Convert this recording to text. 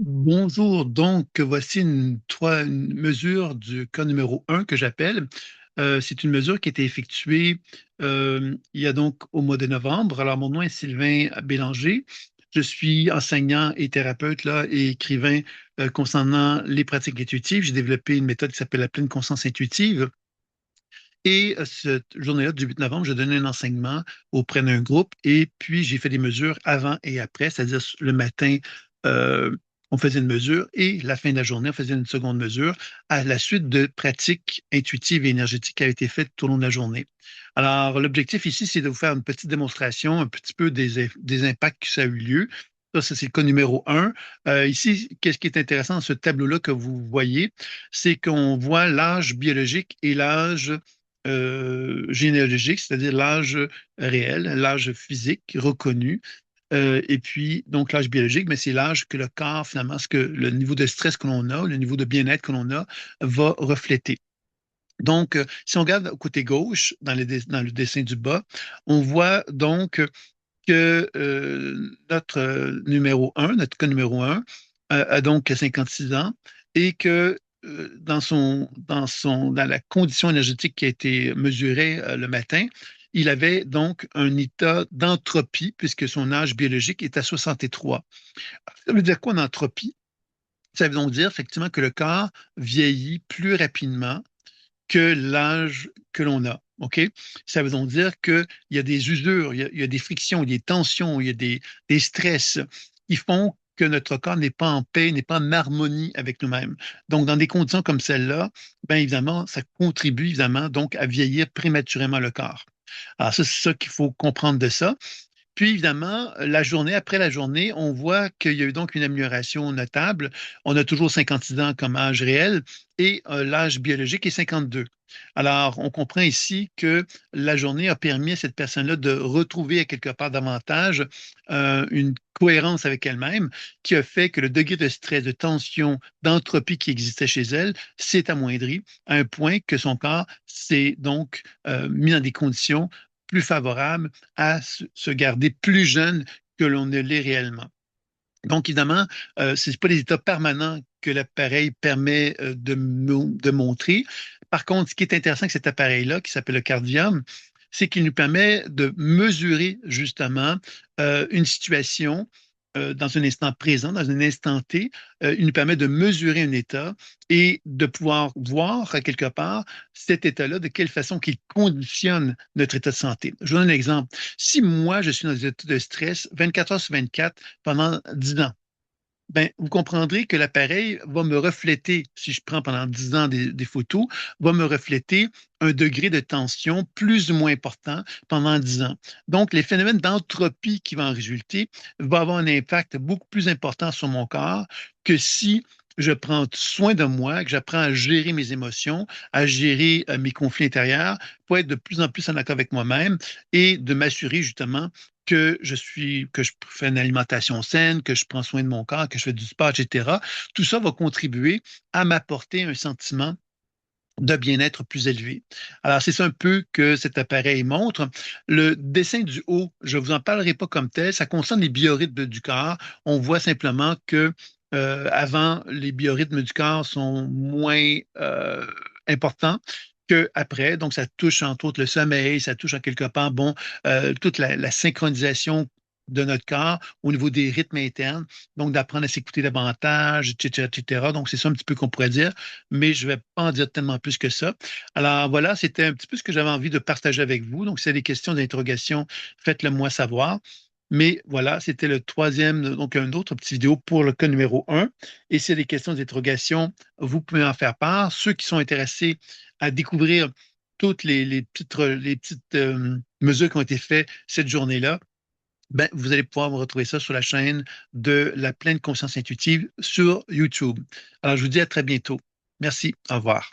Bonjour, donc voici une mesure du cas numéro un que j'appelle. C'est une mesure qui a été effectuée il y a donc au mois de novembre. Alors, mon nom est Sylvain Bélanger. Je suis enseignant et thérapeute là, et écrivain concernant les pratiques intuitives. J'ai développé une méthode qui s'appelle la pleine conscience intuitive. Et cette journée-là, du 8 novembre, je donnais un enseignement auprès d'un groupe et puis j'ai fait des mesures avant et après, c'est-à-dire le matin, euh, on faisait une mesure et la fin de la journée, on faisait une seconde mesure à la suite de pratiques intuitives et énergétiques qui avaient été faites tout au long de la journée. Alors, l'objectif ici, c'est de vous faire une petite démonstration, un petit peu des impacts que ça a eu lieu. Ça, c'est le cas numéro un. Ici, qu'est-ce qui est intéressant dans ce tableau-là que vous voyez, c'est qu'on voit l'âge biologique et l'âge généalogique, c'est-à-dire l'âge réel, l'âge physique reconnu. Et puis, donc, l'âge biologique, mais c'est l'âge que le corps, finalement, ce que le niveau de stress que l'on a, le niveau de bien-être que l'on a, va refléter. Donc, si on regarde au côté gauche, dans le dessin du bas, on voit donc que notre numéro un, notre cas numéro un, a donc 56 ans et que dans la condition énergétique qui a été mesurée le matin, il avait donc un état d'entropie puisque son âge biologique est à 63. Ça veut dire quoi en entropie? Ça veut donc dire effectivement que le corps vieillit plus rapidement que l'âge que l'on a. OK? Ça veut donc dire qu'il y a des usures, il y a des frictions, des tensions, il y a des stress qui font que notre corps n'est pas en paix, n'est pas en harmonie avec nous-mêmes. Donc, dans des conditions comme celle-là, bien évidemment, ça contribue évidemment donc à vieillir prématurément le corps. Alors, ça, c'est ça qu'il faut comprendre de ça. Puis évidemment, la journée après la journée, on voit qu'il y a eu donc une amélioration notable. On a toujours 56 ans comme âge réel et l'âge biologique est 52. Alors, on comprend ici que la journée a permis à cette personne-là de retrouver à quelque part davantage une cohérence avec elle-même qui a fait que le degré de stress, de tension, d'entropie qui existait chez elle s'est amoindri à un point que son corps s'est donc mis dans des conditions plus favorables à se garder plus jeune que l'on ne l'est réellement. Donc, évidemment, ce n'est pas des états permanents que l'appareil permet de montrer. Par contre, ce qui est intéressant avec cet appareil-là, qui s'appelle le Cardium, c'est qu'il nous permet de mesurer justement une situation dans un instant présent, dans un instant T. Il nous permet de mesurer un état et de pouvoir voir, à quelque part, cet état-là, de quelle façon qu'il conditionne notre état de santé. Je vous donne un exemple. Si moi, je suis dans un état de stress 24 heures sur 24 pendant 10 ans, ben, vous comprendrez que l'appareil va me refléter, si je prends pendant 10 ans des photos, va me refléter un degré de tension plus ou moins important pendant 10 ans. Donc, les phénomènes d'entropie qui vont en résulter vont avoir un impact beaucoup plus important sur mon corps que si je prends soin de moi, que j'apprends à gérer mes émotions, à gérer mes conflits intérieurs pour être de plus en plus en accord avec moi-même et de m'assurer justement que je fais une alimentation saine, que je prends soin de mon corps, que je fais du sport, etc. Tout ça va contribuer à m'apporter un sentiment de bien-être plus élevé. Alors, c'est ça un peu que cet appareil montre. Le dessin du haut, je ne vous en parlerai pas comme tel, ça concerne les biorhythmes du corps. On voit simplement que avant, les biorhythmes du corps sont moins importants qu'après. Donc, ça touche entre autres le sommeil, ça touche en quelque part, bon, toute la synchronisation de notre corps au niveau des rythmes internes, donc d'apprendre à s'écouter davantage, etc., etc. Donc, c'est ça un petit peu qu'on pourrait dire, mais je ne vais pas en dire tellement plus que ça. Alors, voilà, c'était un petit peu ce que j'avais envie de partager avec vous. Donc, si vous avez des questions, d'interrogations, faites-le moi savoir. Mais voilà, c'était le troisième, donc un autre petit vidéo pour le cas numéro un. Et s'il y a des questions, des interrogations, vous pouvez en faire part. Ceux qui sont intéressés à découvrir toutes les petites mesures qui ont été faites cette journée-là, ben, vous allez pouvoir me retrouver ça sur la chaîne de la pleine conscience intuitive sur YouTube. Alors, je vous dis à très bientôt. Merci. Au revoir.